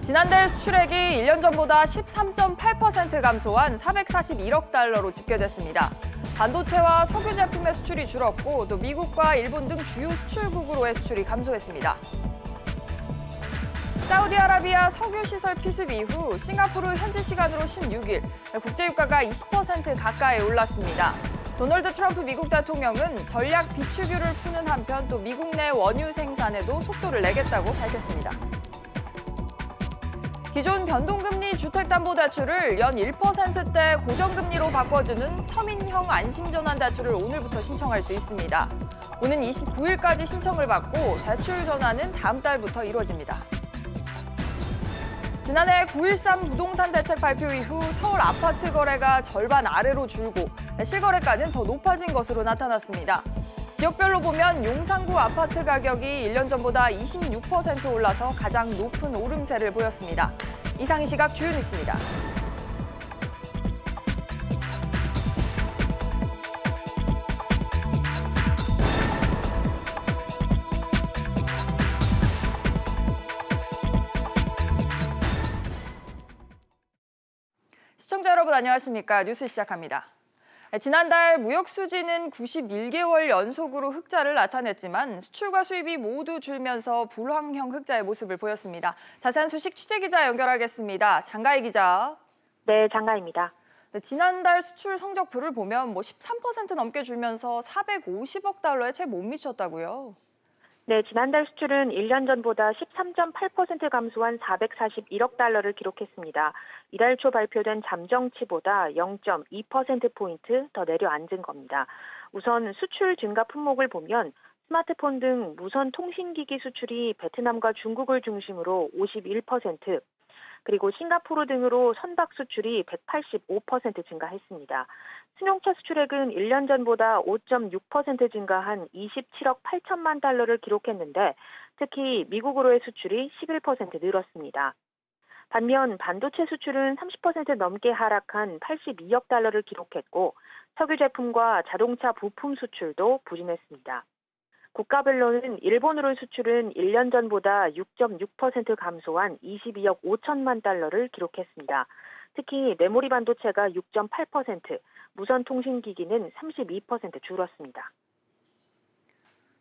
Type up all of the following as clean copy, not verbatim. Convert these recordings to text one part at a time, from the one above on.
지난달 수출액이 1년 전보다 13.8% 감소한 441억 달러로 집계됐습니다. 반도체와 석유 제품의 수출이 줄었고 또 미국과 일본 등 주요 수출국으로의 수출이 감소했습니다. 사우디아라비아 석유시설 피습 이후 싱가포르 현지 시간으로 16일 국제유가가 20% 가까이 올랐습니다. 도널드 트럼프 미국 대통령은 전략 비축유를 푸는 한편 또 미국 내 원유 생산에도 속도를 내겠다고 밝혔습니다. 기존 변동금리 주택담보대출을 연 1%대 고정금리로 바꿔주는 서민형 안심전환대출을 오늘부터 신청할 수 있습니다. 오는 29일까지 신청을 받고 대출 전환은 다음 달부터 이루어집니다. 지난해 9.13 부동산 대책 발표 이후 서울 아파트 거래가 절반 아래로 줄고 실거래가는 더 높아진 것으로 나타났습니다. 지역별로 보면 용산구 아파트 가격이 1년 전보다 26% 올라서 가장 높은 오름세를 보였습니다. 이상 이 시각 주요 뉴스입니다. 시청자 여러분 안녕하십니까? 뉴스 시작합니다. 지난달 무역 수지는 91개월 연속으로 흑자를 나타냈지만 수출과 수입이 모두 줄면서 불황형 흑자의 모습을 보였습니다. 자세한 소식 취재기자 연결하겠습니다. 장가희 기자. 네, 장가희입니다. 지난달 수출 성적표를 보면 13% 넘게 줄면서 450억 달러에 채 못 미쳤다고요? 네, 지난달 수출은 1년 전보다 13.8% 감소한 441억 달러를 기록했습니다. 이달 초 발표된 잠정치보다 0.2%포인트 더 내려앉은 겁니다. 우선 수출 증가 품목을 보면 스마트폰 등 무선 통신기기 수출이 베트남과 중국을 중심으로 51%, 그리고 싱가포르 등으로 선박 수출이 185% 증가했습니다. 승용차 수출액은 1년 전보다 5.6% 증가한 27억 8천만 달러를 기록했는데 특히 미국으로의 수출이 11% 늘었습니다. 반면 반도체 수출은 30% 넘게 하락한 82억 달러를 기록했고 석유 제품과 자동차 부품 수출도 부진했습니다. 국가별로는 일본으로의 수출은 1년 전보다 6.6% 감소한 22억 5천만 달러를 기록했습니다. 특히 메모리 반도체가 6.8%, 무선 통신기기는 32% 줄었습니다.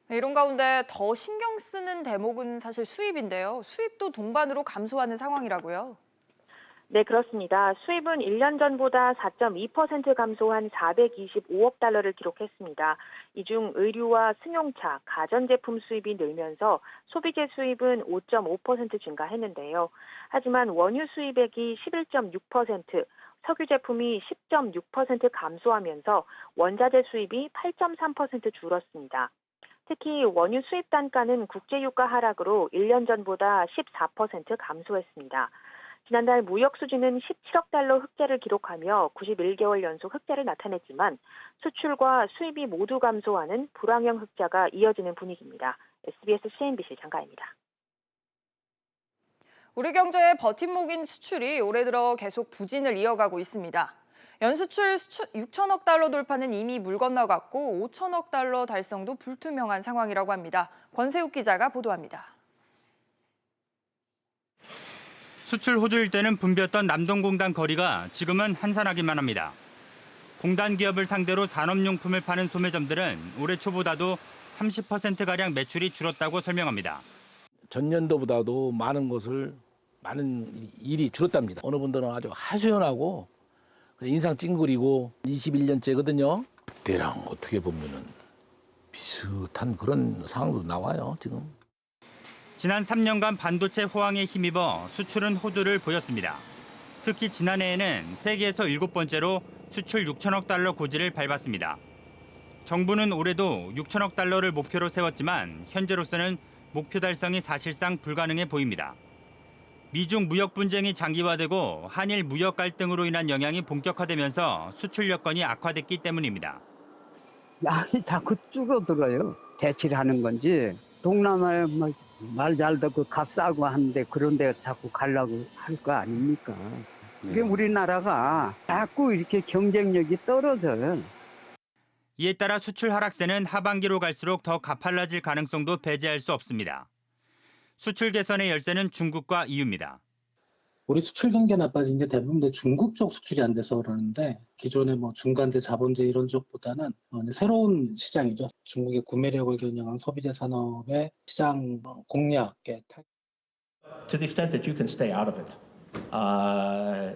이런 가운데 더 신경 쓰는 대목은 사실 수입인데요. 수입도 동반으로 감소하는 상황이라고요? 네, 그렇습니다. 수입은 1년 전보다 4.2% 감소한 425억 달러를 기록했습니다. 이 중 의류와 승용차, 가전제품 수입이 늘면서 소비재 수입은 5.5% 증가했는데요. 하지만 원유 수입액이 11.6%, 석유 제품이 10.6% 감소하면서 원자재 수입이 8.3% 줄었습니다. 특히 원유 수입 단가는 국제유가 하락으로 1년 전보다 14% 감소했습니다. 지난달 무역 수지는 17억 달러 흑자를 기록하며 91개월 연속 흑자를 나타냈지만 수출과 수입이 모두 감소하는 불황형 흑자가 이어지는 분위기입니다. SBS CNBC 장가희입니다. 우리 경제의 버팀목인 수출이 올해 들어 계속 부진을 이어가고 있습니다. 연수출 6천억 달러 돌파는 이미 물 건너갔고 5천억 달러 달성도 불투명한 상황이라고 합니다. 권세욱 기자가 보도합니다. 수출 호조일 때는 붐볐던 남동공단 거리가 지금은 한산하기만 합니다. 공단 기업을 상대로 산업용품을 파는 소매점들은 올해 초보다도 30%가량 매출이 줄었다고 설명합니다. 전년도보다도 많은 일이 줄었답니다. 어느 분들은 아주 하소연하고 인상 찡그리고 21년째거든요. 그때랑 어떻게 보면은 비슷한 그런 상황도 나와요, 지금. 지난 3년간 반도체 호황에 힘입어 수출은 호조를 보였습니다. 특히 지난해에는 세계에서 7번째로 수출 6천억 달러 고지를 밟았습니다. 정부는 올해도 6천억 달러를 목표로 세웠지만 현재로서는 목표 달성이 사실상 불가능해 보입니다. 미중 무역 분쟁이 장기화되고 한일 무역 갈등으로 인한 영향이 본격화되면서 수출 여건이 악화됐기 때문입니다. 양이 자꾸 줄어들어요. 대치를 하는 건지 동남아에 말 잘 듣고 값 싸고 하는데 그런 데 자꾸 가려고 할 거 아닙니까? 그게 우리나라가 자꾸 이렇게 경쟁력이 떨어져요. 이에 따라 수출 하락세는 하반기로 갈수록 더 가팔라질 가능성도 배제할 수 없습니다. 수출 개선의 열쇠는 중국과 EU입니다. 우리 수출 경기가 나빠진 게 대부분 이제 중국 쪽 수출이 안 돼서 그러는데 기존의 뭐 중간재, 자본재 이런 쪽보다는 이제 새로운 시장이죠. 중국의 구매력을 겨냥한 소비재 산업의 시장 공략에 To the extent that you can stay out of it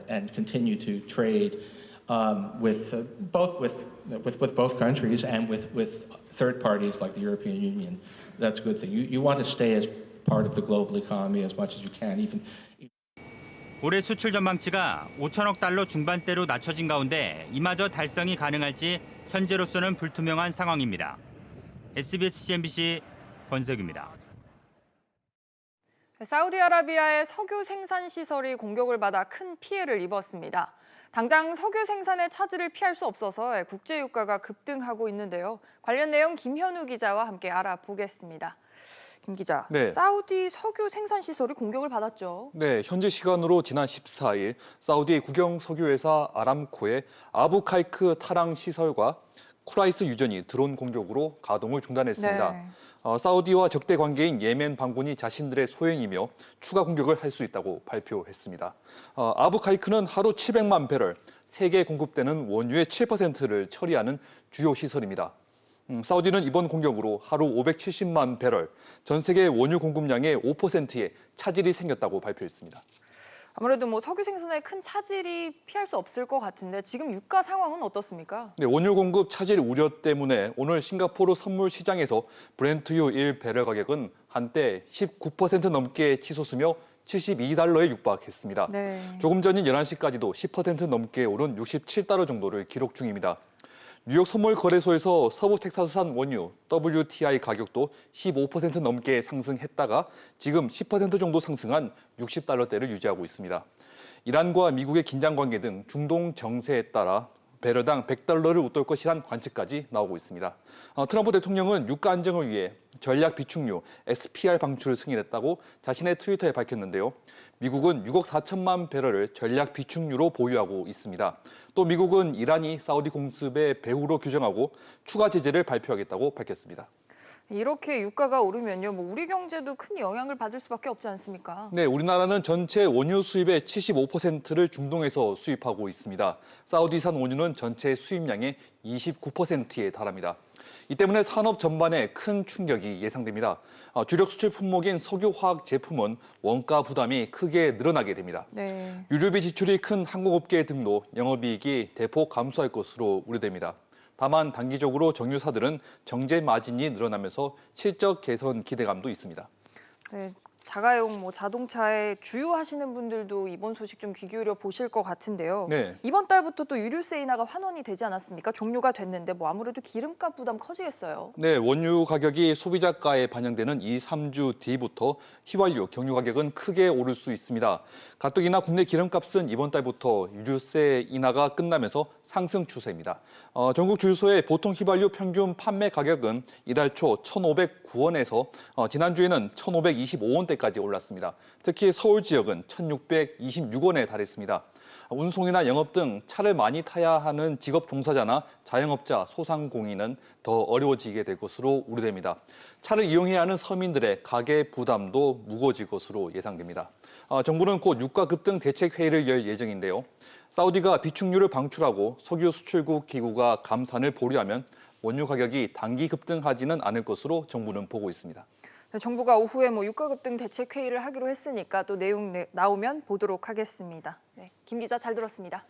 and continue to trade with both countries and with third parties like the European Union, that's a good thing. You want to stay as part of the global economy as much as you can, even. 올해 수출 전망치가 5천억 달러 중반대로 낮춰진 가운데 이마저 달성이 가능할지 현재로서는 불투명한 상황입니다. SBS CNBC 권석입니다. 사우디아라비아의 석유 생산 시설이 공격을 받아 큰 피해를 입었습니다. 당장 석유 생산의 차질을 피할 수 없어서 국제 유가가 급등하고 있는데요. 관련 내용 김현우 기자와 함께 알아보겠습니다. 김 기자, 네. 사우디 석유 생산 시설이 공격을 받았죠. 네, 현지 시간으로 지난 14일 사우디 국영 석유회사 아람코의 아부카이크 타랑 시설과 쿠라이스 유전이 드론 공격으로 가동을 중단했습니다. 네. 사우디와 적대 관계인 예멘 반군이 자신들의 소행이며 추가 공격을 할 수 있다고 발표했습니다. 아부카이크는 하루 700만 배럴, 세계에 공급되는 원유의 7%를 처리하는 주요 시설입니다. 사우디는 이번 공격으로 하루 570만 배럴, 전 세계 원유 공급량의 5%에 차질이 생겼다고 발표했습니다. 아무래도 뭐 석유 생산에 큰 차질이 피할 수 없을 것 같은데 지금 유가 상황은 어떻습니까? 네, 원유 공급 차질 우려 때문에 오늘 싱가포르 선물 시장에서 브렌트유 1배럴 가격은 한때 19% 넘게 치솟으며 72달러에 육박했습니다. 네. 조금 전인 11시까지도 10% 넘게 오른 67달러 정도를 기록 중입니다. 뉴욕 선물 거래소에서 서부 텍사스산 원유 WTI 가격도 15% 넘게 상승했다가 지금 10% 정도 상승한 60달러대를 유지하고 있습니다. 이란과 미국의 긴장 관계 등 중동 정세에 따라 배럴당 100달러를 웃돌 것이란 관측까지 나오고 있습니다. 트럼프 대통령은 유가 안정을 위해 전략 비축유 SPR 방출을 승인했다고 자신의 트위터에 밝혔는데요. 미국은 6억 4천만 배럴을 전략 비축유로 보유하고 있습니다. 또 미국은 이란이 사우디 공습의 배후로 규정하고 추가 제재를 발표하겠다고 밝혔습니다. 이렇게 유가가 오르면요, 뭐 우리 경제도 큰 영향을 받을 수밖에 없지 않습니까? 네, 우리나라는 전체 원유 수입의 75%를 중동에서 수입하고 있습니다. 사우디산 원유는 전체 수입량의 29%에 달합니다. 이 때문에 산업 전반에 큰 충격이 예상됩니다. 주력 수출 품목인 석유화학 제품은 원가 부담이 크게 늘어나게 됩니다. 네. 유류비 지출이 큰 항공업계 등도 영업이익이 대폭 감소할 것으로 우려됩니다. 다만 단기적으로 정유사들은 정제 마진이 늘어나면서 실적 개선 기대감도 있습니다. 네, 자가용 뭐 자동차에 주유하시는 분들도 이번 소식 좀 귀 기울여 보실 것 같은데요. 네. 이번 달부터 또 유류세 인하가 환원이 되지 않았습니까? 종료가 됐는데 뭐 아무래도 기름값 부담 커지겠어요. 네, 원유 가격이 소비자가에 반영되는 2, 3주 뒤부터 휘발유, 경유 가격은 크게 오를 수 있습니다. 가뜩이나 국내 기름값은 이번 달부터 유류세 인하가 끝나면서 상승 추세입니다. 전국 주유소의 보통 휘발유 평균 판매 가격은 이달 초 1,509원에서 지난주에는 1,525원대까지 올랐습니다. 특히 서울 지역은 1,626원에 달했습니다. 운송이나 영업 등 차를 많이 타야 하는 직업 종사자나 자영업자, 소상공인은 더 어려워지게 될 것으로 우려됩니다. 차를 이용해야 하는 서민들의 가계 부담도 무거워질 것으로 예상됩니다. 정부는 곧 유가 급등 대책 회의를 열 예정인데요. 사우디가 비축유를 방출하고 석유 수출국 기구가 감산을 보류하면 원유 가격이 단기 급등하지는 않을 것으로 정부는 보고 있습니다. 네, 정부가 오후에 뭐 유가 급등 대책 회의를 하기로 했으니까 또 내용 나오면 보도록 하겠습니다. 네, 김 기자 잘 들었습니다.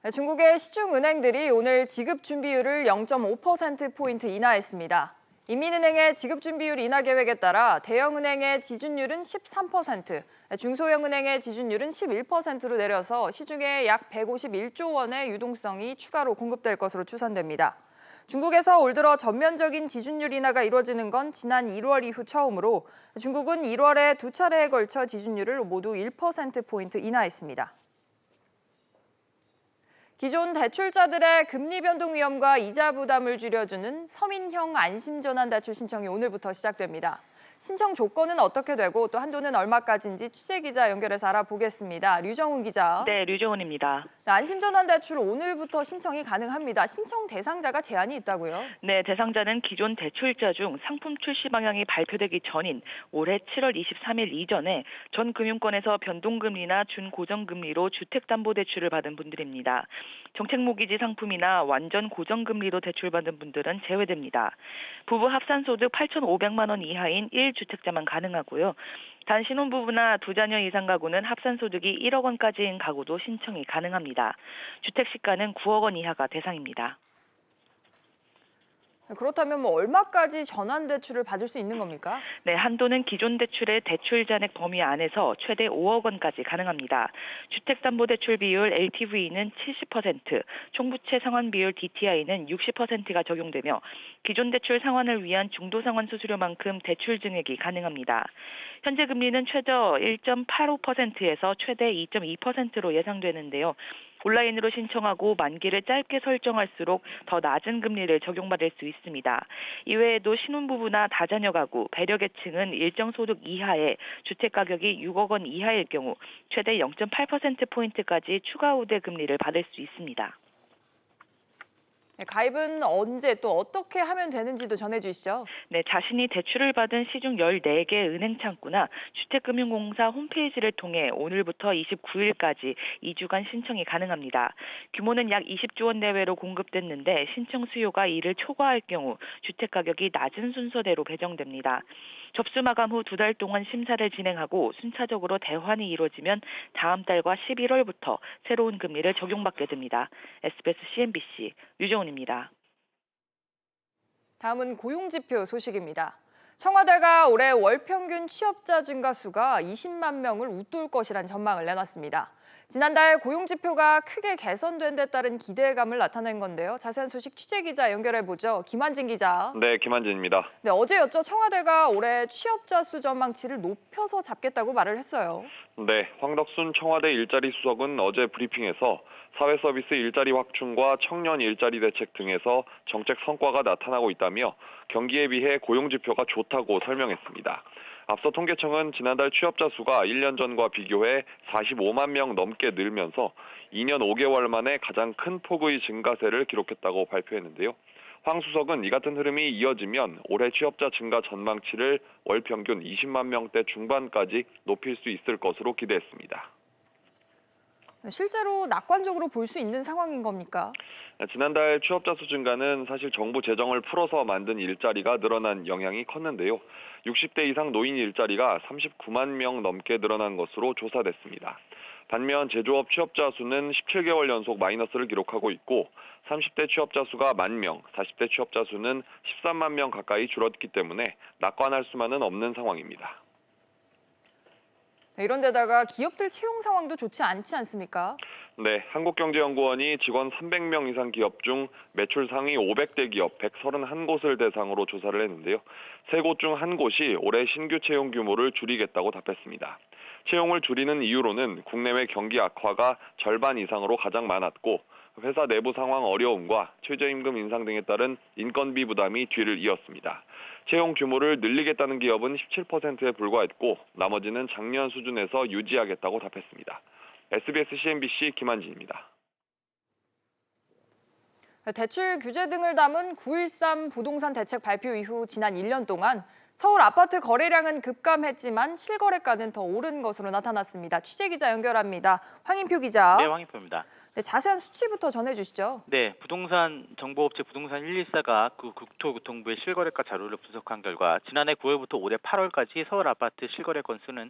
네, 중국의 시중은행들이 오늘 지급 준비율을 0.5%포인트 인하했습니다. 인민은행의 지급 준비율 인하 계획에 따라 대형은행의 지준율은 13%, 중소형은행의 지준율은 11%로 내려서 시중에 약 151조 원의 유동성이 추가로 공급될 것으로 추산됩니다. 중국에서 올 들어 전면적인 지준율 인하가 이루어지는 건 지난 1월 이후 처음으로 중국은 1월에 두 차례에 걸쳐 지준율을 모두 1%포인트 인하했습니다. 기존 대출자들의 금리 변동 위험과 이자 부담을 줄여주는 서민형 안심전환 대출 신청이 오늘부터 시작됩니다. 신청 조건은 어떻게 되고 또 한도는 얼마까지인지 취재기자 연결해서 알아보겠습니다. 류정훈 기자. 네, 류정훈입니다. 안심전환대출 오늘부터 신청이 가능합니다. 신청 대상자가 제한이 있다고요? 네, 대상자는 기존 대출자 중 상품 출시 방향이 발표되기 전인 올해 7월 23일 이전에 전 금융권에서 변동금리나 준고정금리로 주택담보대출을 받은 분들입니다. 정책모기지 상품이나 완전 고정금리로 대출받은 분들은 제외됩니다. 부부 합산소득 8,500만 원 이하인 1주택자만 가능하고요. 단 신혼부부나 2자녀 이상 가구는 합산소득이 1억 원까지인 가구도 신청이 가능합니다. 주택시가는 9억 원 이하가 대상입니다. 그렇다면 얼마까지 전환대출을 받을 수 있는 겁니까? 네, 한도는 기존 대출의 대출 잔액 범위 안에서 최대 5억 원까지 가능합니다. 주택담보대출 비율 LTV는 70%, 총부채 상환 비율 DTI는 60%가 적용되며 기존 대출 상환을 위한 중도상환 수수료만큼 대출 증액이 가능합니다. 현재 금리는 최저 1.85%에서 최대 2.2%로 예상되는데요. 온라인으로 신청하고 만기를 짧게 설정할수록 더 낮은 금리를 적용받을 수 있습니다. 이외에도 신혼부부나 다자녀 가구, 배려계층은 일정 소득 이하의 주택가격이 6억 원 이하일 경우 최대 0.8%포인트까지 추가 우대 금리를 받을 수 있습니다. 가입은 언제 또 어떻게 하면 되는지도 전해주시죠. 네, 자신이 대출을 받은 시중 14개 은행 창구나 주택금융공사 홈페이지를 통해 오늘부터 29일까지 2주간 신청이 가능합니다. 규모는 약 20조 원 내외로 공급됐는데 신청 수요가 이를 초과할 경우 주택가격이 낮은 순서대로 배정됩니다. 접수 마감 후 2달 동안 심사를 진행하고 순차적으로 대환이 이루어지면 다음 달과 11월부터 새로운 금리를 적용받게 됩니다. SBS CNBC 류정훈입니다. 다음은 고용지표 소식입니다. 청와대가 올해 월 평균 취업자 증가 수가 20만 명을 웃돌 것이란 전망을 내놨습니다. 지난달 고용지표가 크게 개선된 데 따른 기대감을 나타낸 건데요. 자세한 소식 취재기자 연결해보죠. 김한진 기자. 네, 김한진입니다. 네, 어제였죠. 청와대가 올해 취업자 수 전망치를 높여서 잡겠다고 말을 했어요. 네, 황덕순 청와대 일자리 수석은 어제 브리핑에서 사회서비스 일자리 확충과 청년 일자리 대책 등에서 정책 성과가 나타나고 있다며 경기에 비해 고용지표가 좋다고 설명했습니다. 앞서 통계청은 지난달 취업자 수가 1년 전과 비교해 45만 명 넘게 늘면서 2년 5개월 만에 가장 큰 폭의 증가세를 기록했다고 발표했는데요. 황 수석은 이 같은 흐름이 이어지면 올해 취업자 증가 전망치를 월 평균 20만 명대 중반까지 높일 수 있을 것으로 기대했습니다. 실제로 낙관적으로 볼 수 있는 상황인 겁니까? 지난달 취업자 수 증가는 사실 정부 재정을 풀어서 만든 일자리가 늘어난 영향이 컸는데요. 60대 이상 노인 일자리가 39만 명 넘게 늘어난 것으로 조사됐습니다. 반면 제조업 취업자 수는 17개월 연속 마이너스를 기록하고 있고 30대 취업자 수가 1만 명, 40대 취업자 수는 13만 명 가까이 줄었기 때문에 낙관할 수만은 없는 상황입니다. 이런 데다가 기업들 채용 상황도 좋지 않지 않습니까? 네, 한국경제연구원이 직원 300명 이상 기업 중 매출 상위 500대 기업 131곳을 대상으로 조사를 했는데요. 3곳 중 1곳이 올해 신규 채용 규모를 줄이겠다고 답했습니다. 채용을 줄이는 이유로는 국내외 경기 악화가 절반 이상으로 가장 많았고 회사 내부 상황 어려움과 최저임금 인상 등에 따른 인건비 부담이 뒤를 이었습니다. 채용 규모를 늘리겠다는 기업은 17%에 불과했고 나머지는 작년 수준에서 유지하겠다고 답했습니다. SBS CNBC 김한진입니다. 대출 규제 등을 담은 9.13 부동산 대책 발표 이후 지난 1년 동안 서울 아파트 거래량은 급감했지만 실거래가는 더 오른 것으로 나타났습니다. 취재기자 연결합니다. 황인표 기자. 네, 황인표입니다. 네, 자세한 수치부터 전해주시죠. 네, 부동산 정보업체 부동산 114가 그 국토교통부의 실거래가 자료를 분석한 결과 지난해 9월부터 올해 8월까지 서울 아파트 실거래 건수는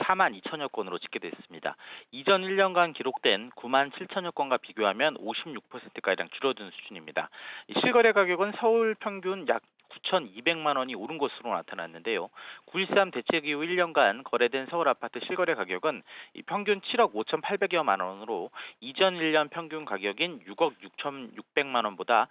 4만 2천여 건으로 집계됐습니다. 이전 1년간 기록된 9만 7천여 건과 비교하면 56%가량 줄어든 수준입니다. 이 실거래 가격은 서울 평균 약 9,200만 원이 오른 것으로 나타났는데요. 9.13 대책 이후 1년간 거래된 서울 아파트 실거래 가격은 평균 7억 5,800여만 원으로 이전 1년 평균 가격인 6억 6,600만 원보다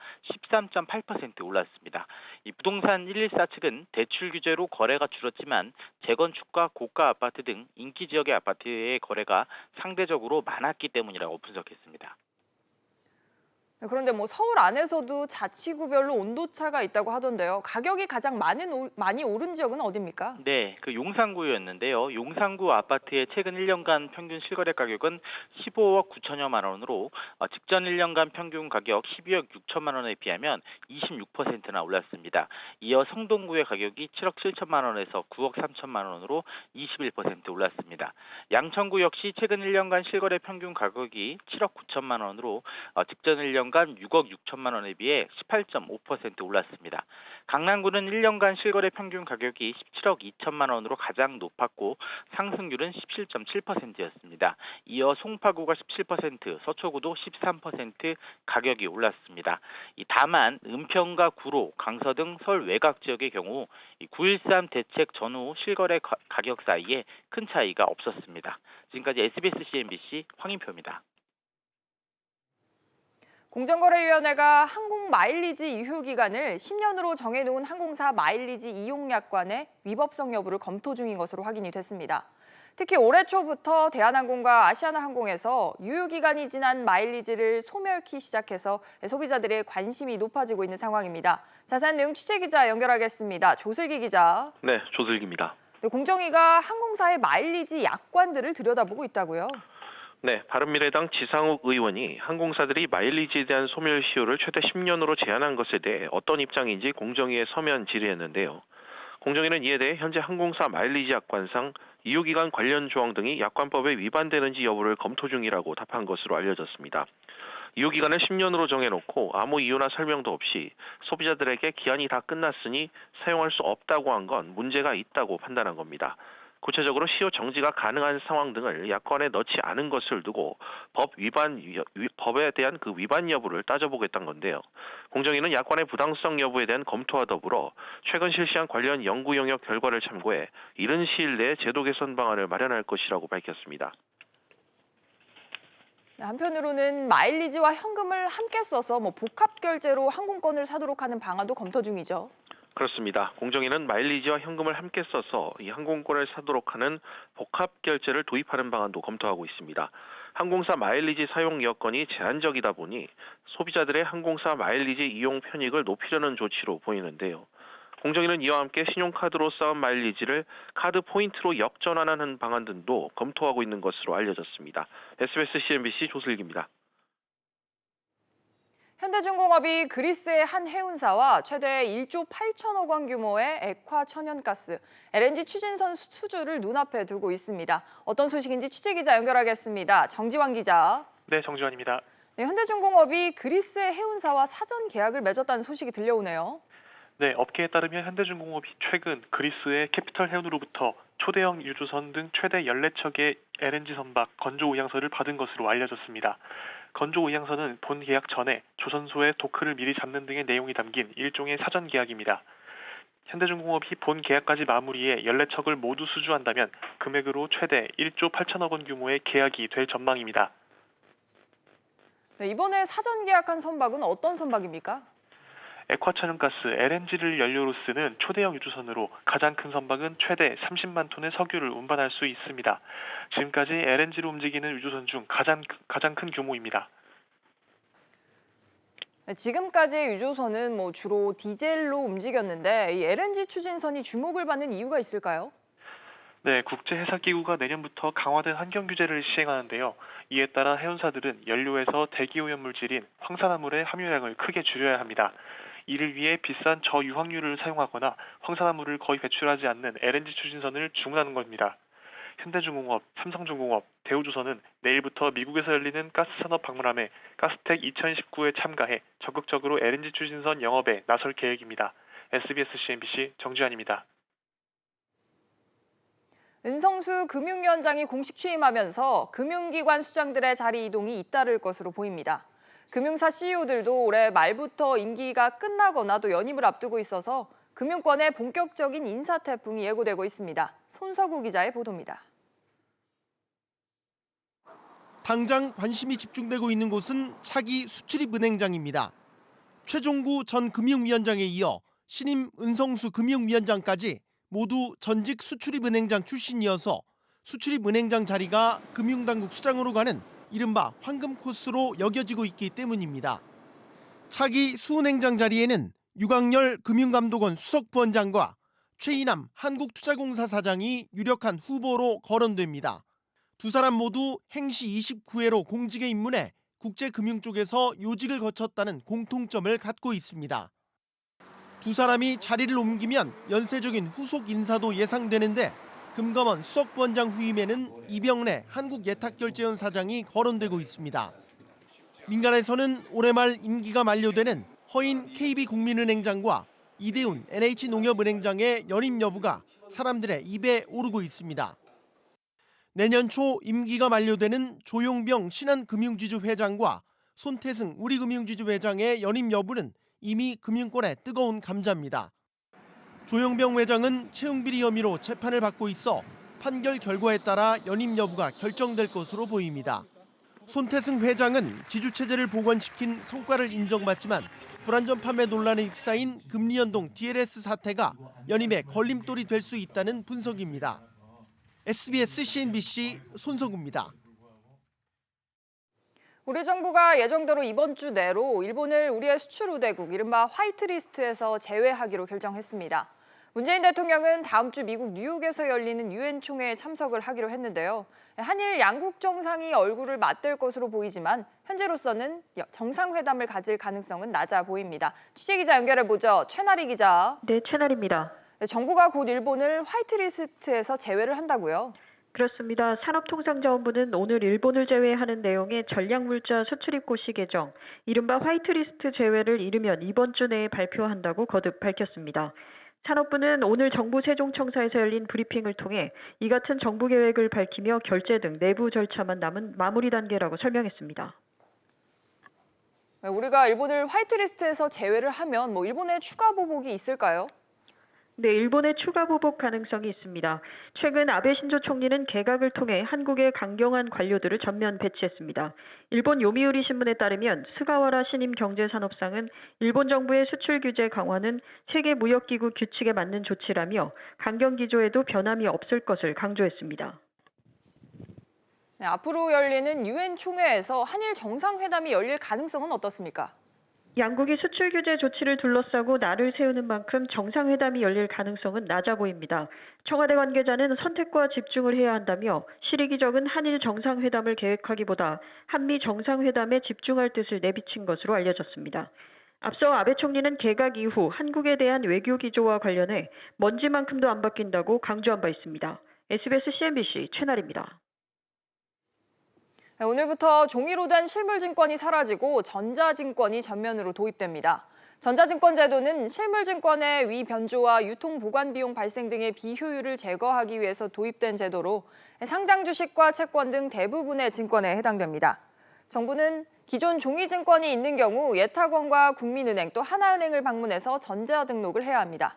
13.8% 올랐습니다. 이 부동산 114 측은 대출 규제로 거래가 줄었지만 재건축과 고가 아파트 등 인기 지역의 아파트의 거래가 상대적으로 많았기 때문이라고 분석했습니다. 그런데 뭐 서울 안에서도 자치구별로 온도차가 있다고 하던데요. 가격이 가장 많이 오른 지역은 어디입니까? 네, 그 용산구였는데요. 용산구 아파트의 최근 1년간 평균 실거래 가격은 15억 9천여만 원으로 직전 1년간 평균 가격 12억 6천만 원에 비하면 26%나 올랐습니다. 이어 성동구의 가격이 7억 7천만 원에서 9억 3천만 원으로 21% 올랐습니다. 양천구 역시 최근 1년간 실거래 평균 가격이 7억 9천만 원으로 직전 1년간 6억 6천만 원에 비해 18.5% 올랐습니다. 강남구는 1년간 실거래 평균 가격이 17억 2천만 원으로 가장 높았고 상승률은 17.7%였습니다. 이어 송파구가 17%, 서초구도 13% 가격이 올랐습니다. 다만 은평과 구로, 강서 등 서울 외곽 지역의 경우 9.13 대책 전후 실거래 가격 사이에 큰 차이가 없었습니다. 지금까지 SBS CNBC 황인표입니다. 공정거래위원회가 항공 마일리지 유효 기간을 10년으로 정해놓은 항공사 마일리지 이용 약관의 위법성 여부를 검토 중인 것으로 확인이 됐습니다. 특히 올해 초부터 대한항공과 아시아나항공에서 유효 기간이 지난 마일리지를 소멸키 시작해서 소비자들의 관심이 높아지고 있는 상황입니다. 자세한 내용 취재기자 연결하겠습니다. 조슬기 기자. 네, 조슬기입니다. 공정위가 항공사의 마일리지 약관들을 들여다보고 있다고요? 네, 바른미래당 지상욱 의원이 항공사들이 마일리지에 대한 소멸 시효를 최대 10년으로 제한한 것에 대해 어떤 입장인지 공정위에 서면 질의했는데요. 공정위는 이에 대해 현재 항공사 마일리지 약관상 이용기간 관련 조항 등이 약관법에 위반되는지 여부를 검토 중이라고 답한 것으로 알려졌습니다. 이용기간을 10년으로 정해놓고 아무 이유나 설명도 없이 소비자들에게 기한이 다 끝났으니 사용할 수 없다고 한 건 문제가 있다고 판단한 겁니다. 구체적으로 시효 정지가 가능한 상황 등을 약관에 넣지 않은 것을 두고 법에 대한 그 위반 여부를 따져보겠다는 건데요. 공정위는 약관의 부당성 여부에 대한 검토와 더불어 최근 실시한 관련 연구 영역 결과를 참고해 이른 시일 내에 제도 개선 방안을 마련할 것이라고 밝혔습니다. 한편으로는 마일리지와 현금을 함께 써서 복합 결제로 항공권을 사도록 하는 방안도 검토 중이죠. 그렇습니다. 공정위는 마일리지와 현금을 함께 써서 이 항공권을 사도록 하는 복합 결제를 도입하는 방안도 검토하고 있습니다. 항공사 마일리지 사용 여건이 제한적이다 보니 소비자들의 항공사 마일리지 이용 편익을 높이려는 조치로 보이는데요. 공정위는 이와 함께 신용카드로 쌓은 마일리지를 카드 포인트로 역전환하는 방안 등도 검토하고 있는 것으로 알려졌습니다. SBS CNBC 조슬기입니다. 현대중공업이 그리스의 한 해운사와 최대 1조 8천억 원 규모의 액화 천연가스, LNG 추진선 수주를 눈앞에 두고 있습니다. 어떤 소식인지 취재기자 연결하겠습니다. 정지환 기자. 네, 정지환입니다. 네, 현대중공업이 그리스의 해운사와 사전 계약을 맺었다는 소식이 들려오네요. 네, 업계에 따르면 현대중공업이 최근 그리스의 캐피털 해운으로부터 초대형 유조선 등 최대 14척의 LNG 선박 건조 의향서를 받은 것으로 알려졌습니다. 건조 의향서는 본 계약 전에 조선소의 도크를 미리 잡는 등의 내용이 담긴 일종의 사전 계약입니다. 현대중공업이 본 계약까지 마무리해 14척을 모두 수주한다면 금액으로 최대 1조 8천억 원 규모의 계약이 될 전망입니다. 네, 이번에 사전 계약한 선박은 어떤 선박입니까? 액화천연가스 LNG를 연료로 쓰는 초대형 유조선으로 가장 큰 선박은 최대 30만 톤의 석유를 운반할 수 있습니다. 지금까지 LNG로 움직이는 유조선 중 가장 큰 규모입니다. 네, 지금까지의 유조선은 주로 디젤로 움직였는데 이 LNG 추진선이 주목을 받는 이유가 있을까요? 네, 국제해사기구가 내년부터 강화된 환경 규제를 시행하는데요. 이에 따라 해운사들은 연료에서 대기오염물질인 황산화물의 함유량을 크게 줄여야 합니다. 이를 위해 비싼 저유황유를 사용하거나 황산화물을 거의 배출하지 않는 LNG 추진선을 주문하는 겁니다. 현대중공업, 삼성중공업, 대우조선은 내일부터 미국에서 열리는 가스산업 박물함에 가스텍 2019에 참가해 적극적으로 LNG 추진선 영업에 나설 계획입니다. SBS CNBC 정지환입니다. 은성수 금융위원장이 공식 취임하면서 금융기관 수장들의 자리 이동이 잇따를 것으로 보입니다. 금융사 CEO들도 올해 말부터 임기가 끝나거나 또 연임을 앞두고 있어서 금융권의 본격적인 인사 태풍이 예고되고 있습니다. 손서구 기자의 보도입니다. 당장 관심이 집중되고 있는 곳은 차기 수출입은행장입니다. 최종구 전 금융위원장에 이어 신임 은성수 금융위원장까지 모두 전직 수출입은행장 출신이어서 수출입은행장 자리가 금융당국 수장으로 가는 이른바 황금 코스로 여겨지고 있기 때문입니다. 차기 수은행장 자리에는 유광열 금융감독원 수석부원장과 최이남 한국투자공사 사장이 유력한 후보로 거론됩니다. 두 사람 모두 행시 29회로 공직에 입문해 국제금융 쪽에서 요직을 거쳤다는 공통점을 갖고 있습니다. 두 사람이 자리를 옮기면 연쇄적인 후속 인사도 예상되는데 금감원 수석부원장 후임에는 이병래 한국예탁결제원 사장이 거론되고 있습니다. 민간에서는 올해 말 임기가 만료되는 허인 KB국민은행장과 이대훈 NH농협은행장의 연임 여부가 사람들의 입에 오르고 있습니다. 내년 초 임기가 만료되는 조용병 신한금융지주 회장과 손태승 우리금융지주 회장의 연임 여부는 이미 금융권의 뜨거운 감자입니다. 조용병 회장은 채용비리 혐의로 재판을 받고 있어 판결 결과에 따라 연임 여부가 결정될 것으로 보입니다. 손태승 회장은 지주체제를 복원시킨 성과를 인정받지만 불안전 판매 논란에 휩싸인 금리연동 DLS 사태가 연임에 걸림돌이 될 수 있다는 분석입니다. SBS CNBC 손성구입니다. 우리 정부가 예정대로 이번 주 내로 일본을 우리의 수출 우대국 이른바 화이트리스트에서 제외하기로 결정했습니다. 문재인 대통령은 다음 주 미국 뉴욕에서 열리는 유엔 총회에 참석을 하기로 했는데요. 한일 양국 정상이 얼굴을 맞댈 것으로 보이지만 현재로서는 정상회담을 가질 가능성은 낮아 보입니다. 취재기자 연결해보죠. 최나리 기자. 네, 최나리입니다. 정부가 곧 일본을 화이트리스트에서 제외를 한다고요? 그렇습니다. 산업통상자원부는 오늘 일본을 제외하는 내용의 전략물자 수출입 고시 개정, 이른바 화이트리스트 제외를 이르면 이번 주 내에 발표한다고 거듭 밝혔습니다. 산업부는 오늘 정부 세종청사에서 열린 브리핑을 통해 이 같은 정부 계획을 밝히며 결제 등 내부 절차만 남은 마무리 단계라고 설명했습니다. 우리가 일본을 화이트리스트에서 제외를 하면 일본의 추가 보복이 있을까요? 네, 일본의 추가 보복 가능성이 있습니다. 최근 아베 신조 총리는 개각을 통해 한국의 강경한 관료들을 전면 배치했습니다. 일본 요미우리 신문에 따르면 스가와라 신임 경제산업상은 일본 정부의 수출 규제 강화는 세계무역기구 규칙에 맞는 조치라며 강경 기조에도 변함이 없을 것을 강조했습니다. 네, 앞으로 열리는 유엔 총회에서 한일 정상회담이 열릴 가능성은 어떻습니까? 양국이 수출 규제 조치를 둘러싸고 날을 세우는 만큼 정상회담이 열릴 가능성은 낮아 보입니다. 청와대 관계자는 선택과 집중을 해야 한다며 시리기적은 한일 정상회담을 계획하기보다 한미 정상회담에 집중할 뜻을 내비친 것으로 알려졌습니다. 앞서 아베 총리는 개각 이후 한국에 대한 외교 기조와 관련해 먼지만큼도 안 바뀐다고 강조한 바 있습니다. SBS CNBC 최나리입니다. 오늘부터 종이로 된 실물증권이 사라지고 전자증권이 전면으로 도입됩니다. 전자증권 제도는 실물증권의 위변조와 유통보관 비용 발생 등의 비효율을 제거하기 위해서 도입된 제도로 상장 주식과 채권 등 대부분의 증권에 해당됩니다. 정부는 기존 종이증권이 있는 경우 예탁원과 국민은행 또 하나은행을 방문해서 전자등록을 해야 합니다.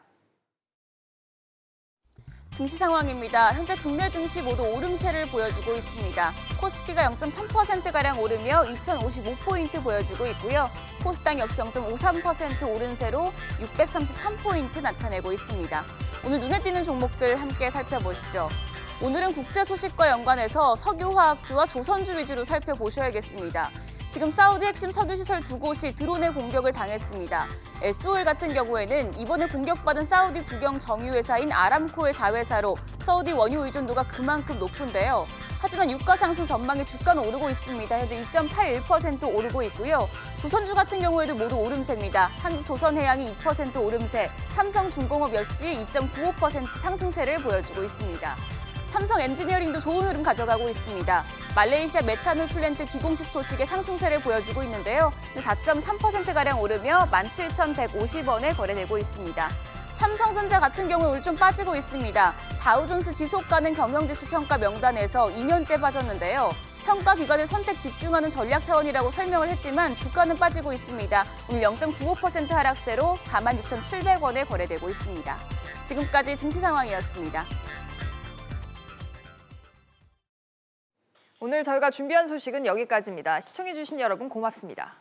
증시 상황입니다. 현재 국내 증시 모두 오름세를 보여주고 있습니다. 코스피가 0.3%가량 오르며 2,055포인트 보여주고 있고요. 코스닥 역시 0.53% 오른세로 633포인트 나타내고 있습니다. 오늘 눈에 띄는 종목들 함께 살펴보시죠. 오늘은 국제 소식과 연관해서 석유화학주와 조선주 위주로 살펴보셔야겠습니다. 지금 사우디 핵심 석유시설 두 곳이 드론의 공격을 당했습니다. SOL 같은 경우에는 이번에 공격받은 사우디 국영 정유회사인 아람코의 자회사로 사우디 원유 의존도가 그만큼 높은데요. 하지만 유가 상승 전망에 주가는 오르고 있습니다. 현재 2.81% 오르고 있고요. 조선주 같은 경우에도 모두 오름세입니다. 한국조선해양이 2% 오름세, 삼성중공업 역시 2.95% 상승세를 보여주고 있습니다. 삼성 엔지니어링도 좋은 흐름 가져가고 있습니다. 말레이시아 메탄올 플랜트 기공식 소식에 상승세를 보여주고 있는데요. 4.3%가량 오르며 17,150원에 거래되고 있습니다. 삼성전자 같은 경우 오늘 좀 빠지고 있습니다. 다우존스 지속가능 경영지수 평가 명단에서 2년째 빠졌는데요. 평가 기관을 선택 집중하는 전략 차원이라고 설명을 했지만 주가는 빠지고 있습니다. 오늘 0.95% 하락세로 46,700원에 거래되고 있습니다. 지금까지 증시 상황이었습니다. 오늘 저희가 준비한 소식은 여기까지입니다. 시청해주신 여러분 고맙습니다.